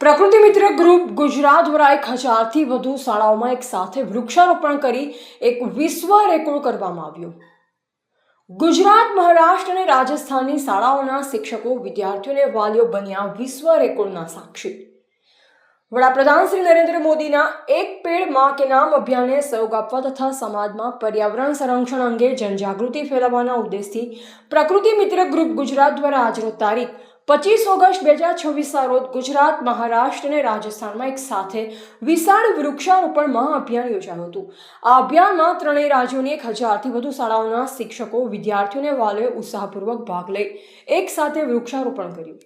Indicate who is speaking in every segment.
Speaker 1: પ્રકૃતિ મિત્ર ગ્રુપ ગુજરાત દ્વારા 1000થી વધુ શાળાઓમાં એક સાથે વૃક્ષારોપણ કરી એક વિશ્વ રેકોર્ડ કરવામાં આવ્યો। ગુજરાત, મહારાષ્ટ્ર અને રાજસ્થાનની શાળાઓના શિક્ષકો, વિદ્યાર્થીઓ અને વાલીઓ બન્યા વિશ્વ રેકોર્ડના સાક્ષી। વડાપ્રધાન શ્રી નરેન્દ્ર મોદીના એક પેડ માં કે નામ અભિયાનને સહયોગ આપવા તથા સમાજમાં પર્યાવરણ સંરક્ષણ અંગે જનજાગૃતિ ફેલાવવાના ઉદ્દેશથી પ્રકૃતિ મિત્ર ગ્રુપ ગુજરાત દ્વારા આજરોજ તારીખ 25 ઓગસ્ટ 2026 રોજ ગુજરાત, મહારાષ્ટ્ર અને રાજસ્થાનમાં એક સાથે વિશાળ વૃક્ષારોપણ મહાઅભિયાન યોજાયું હતું। આ અભિયાનમાં ત્રણેય રાજ્યોની 1000થી વધુ શાળાઓના શિક્ષકો, વિદ્યાર્થીઓ અને વાલીઓએ ઉત્સાહપૂર્વક ભાગ લઈ એક સાથે વૃક્ષારોપણ કર્યું।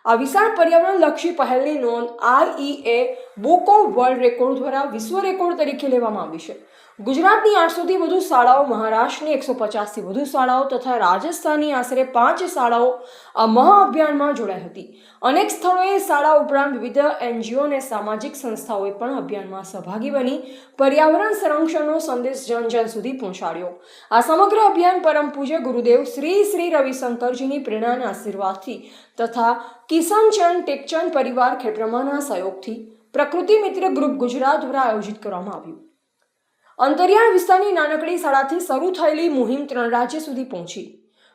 Speaker 1: આ વિશાળ પર્યાવરણલક્ષી પહેલની નોંધ IEA book of world record દ્વારા વિશ્વ રેકોર્ડ તરીકે લેવામાં આવી છે। ગુજરાતની 800થી વધુ શાળાઓ, મહારાષ્ટ્રની 150થી વધુ શાળાઓ તથા રાજસ્થાનની આશરે 5 શાળાઓ આ મહાઅભિયાનમાં જોડાઈ હતી। અનેક સ્થળોએ શાળા ઉપરાંત વિવિધ NGO અને સામાજિક સંસ્થાઓએ પણ અભિયાનમાં સહભાગી બની પર્યાવરણ સંરક્ષણનો સંદેશ જન જન સુધી પહોંચાડ્યો। આ સમગ્ર અભિયાન પરમ પૂજ્ય ગુરુદેવ શ્રી રવિશંકરજીની પ્રેરણા અને આશીર્વાદથી તથા કિશનચંદ ટેકચંદ પરિવાર ખેડબ્રહ્માના સહયોગથી પ્રકૃતિ મિત્ર ગ્રુપ ગુજરાત દ્વારા આયોજિત કરવામાં આવ્યું। અંતરિયાળ વિસ્તારની નાનકડી શાળાથી શરૂ થયેલી મુહિમ 3 રાજ્ય સુધી પહોંચી।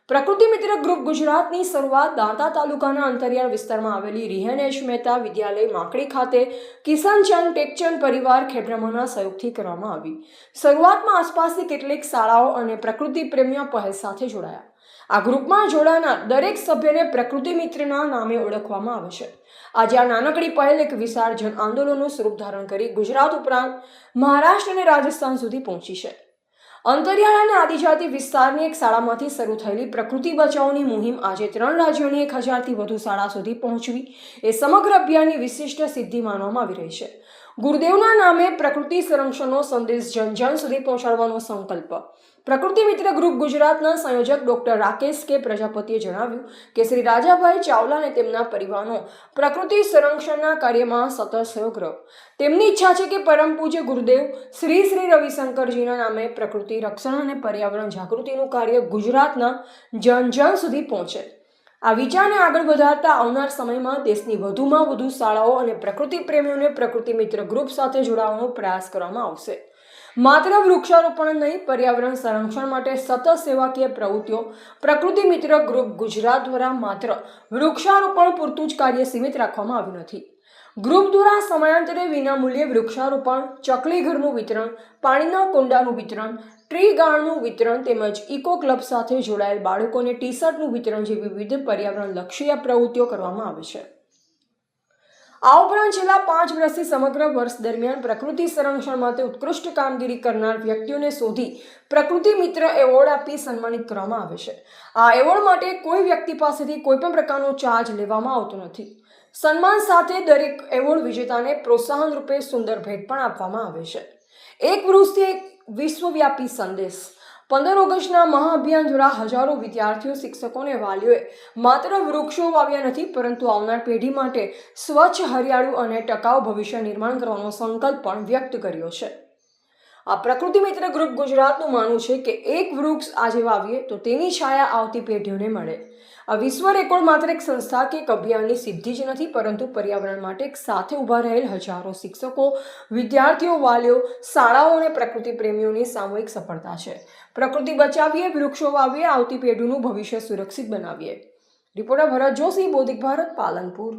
Speaker 1: પ્રકૃતિ મિત્ર ગ્રુપ ગુજરાતની શરૂઆત દાંતા તાલુકાના અંતરિયાળ વિસ્તારમાં આવેલી રિહન એચ મહેતા વિદ્યાલય માકડી ખાતે કિશનચંદ ટેકચંદ પરિવાર ખેડબ્રહ્માના સહયોગથી કરવામાં આવી। શરૂઆતમાં આસપાસની કેટલીક શાળાઓ અને પ્રકૃતિ પ્રેમીઓ પહેલ સાથે જોડાયા। આ ગ્રુપમાં જોડાનાર દરેક સભ્યને પ્રકૃતિ મિત્રના નામે ઓળખવામાં આવે છે। આજે આ નાનકડી પહેલ એક વિશાળ જન આંદોલનનું સ્વરૂપ ધારણ કરી ગુજરાત ઉપરાંત મહારાષ્ટ્ર અને રાજસ્થાન સુધી પહોંચી છે। અંતરિયાળ અને આદિજાતિ વિસ્તારની એક શાળામાંથી શરૂ થયેલી પ્રકૃતિ બચાવોની મુહિમ આજે 3 રાજ્યોની 1000થી વધુ શાળા સુધી પહોંચવી એ સમગ્ર અભિયાનની વિશિષ્ટ સિદ્ધિ માનવામાં આવી રહી છે। ગુરુદેવના નામે પ્રકૃતિ સંરક્ષણનો સંદેશ જન જન સુધી પહોંચાડવાનો સંકલ્પ પ્રકૃતિ મિત્ર ગ્રુપ ગુજરાતના સંયોજક ડોક્ટર રાકેશ કે પ્રજાપતિએ જણાવ્યું કે શ્રી રાજાભાઈ ચાવલા અને તેમના પરિવારનો પ્રકૃતિ સંરક્ષણના કાર્યમાં સતત સહયોગ રહ્યો। તેમની ઈચ્છા છે કે પરમ પૂજ્ય ગુરુદેવ શ્રી રવિશંકરજીના નામે પ્રકૃતિ રક્ષણ અને પર્યાવરણ જાગૃતિનું કાર્ય ગુજરાતના જન જન સુધી પહોંચે। આ વિચારને આગળ વધારતા આવનાર સમયમાં દેશની વધુમાં વધુ શાળાઓ અને પ્રકૃતિ પ્રેમીઓને પ્રકૃતિ મિત્ર ગ્રુપ સાથે જોડાવાનો પ્રયાસ કરવામાં આવશે। માત્ર વૃક્ષારોપણ નહીં, પર્યાવરણ સંરક્ષણ માટે સતત સેવાકીય પ્રવૃત્તિઓ પ્રકૃતિ મિત્ર ગ્રુપ ગુજરાત દ્વારા માત્ર વૃક્ષારોપણ પૂરતું જ કાર્ય સીમિત રાખવામાં આવ્યું નથી। ગ્રુપ દ્વારા સમયાંતરે વિનામૂલ્યે વૃક્ષારોપણ, ચકલી ઘરનું વિતરણ, પાણીના કુંડાનું વિતરણ, ટ્રી ગાર્ડનું વિતરણ તેમજ ઇકો ક્લબ સાથે જોડાયેલ બાળકોને ટી-શર્ટનું વિતરણ જેવી વિવિધ પર્યાવરણલક્ષી પ્રવૃત્તિઓ કરવામાં આવે છે। આ ઉપરાંત છેલ્લા 5 વર્ષથી સમગ્ર વર્ષ દરમિયાન પ્રકૃતિ સંરક્ષણ માટે ઉત્કૃષ્ટ કામગીરી કરનાર વ્યક્તિઓને શોધી પ્રકૃતિ મિત્ર એવોર્ડ આપી સન્માનિત કરવામાં આવે છે। આ એવોર્ડ માટે કોઈ વ્યક્તિ પાસેથી કોઈ પણ પ્રકારનો ચાર્જ લેવામાં આવતો નથી। સન્માન સાથે દરેક એવોર્ડ વિજેતાને પ્રોત્સાહન રૂપે સુંદર ભેટ પણ આપવામાં આવે છે। એક વૃક્ષથી એક વિશ્વવ્યાપી સંદેશ 15 ઓગસ્ટના મહાઅભિયાન દ્વારા હજારો વિદ્યાર્થીઓ, શિક્ષકો અને વાલીઓએ માત્ર વૃક્ષો વાવ્યા નથી, પરંતુ આવનાર પેઢી માટે સ્વચ્છ, હરિયાળું અને ટકાઉ ભવિષ્ય નિર્માણ કરવાનો સંકલ્પ પણ વ્યક્ત કર્યો છે। આ પ્રકૃતિ મિત્ર ગ્રુપ ગુજરાતનું માનવું છે કે એક વૃક્ષ આજે વાવીએ તો તેની છાયા આવતી પેઢીઓને મળે। આ વિશ્વ રેકોર્ડ માત્ર એક સંસ્થા કે એક અભિયાનની સિદ્ધિ જ નથી, પરંતુ પર્યાવરણ માટે એક સાથે ઊભા રહેલ હજારો શિક્ષકો, વિદ્યાર્થીઓ, વાલીઓ, શાળાઓ અને પ્રકૃતિ પ્રેમીઓની સામૂહિક સફળતા છે। પ્રકૃતિ બચાવીએ, વૃક્ષો વાવીએ, આવતી પેઢીનું ભવિષ્ય સુરક્ષિત બનાવીએ। રિપોર્ટર ભરત જોશી, બોધિક ભારત, પાલનપુર।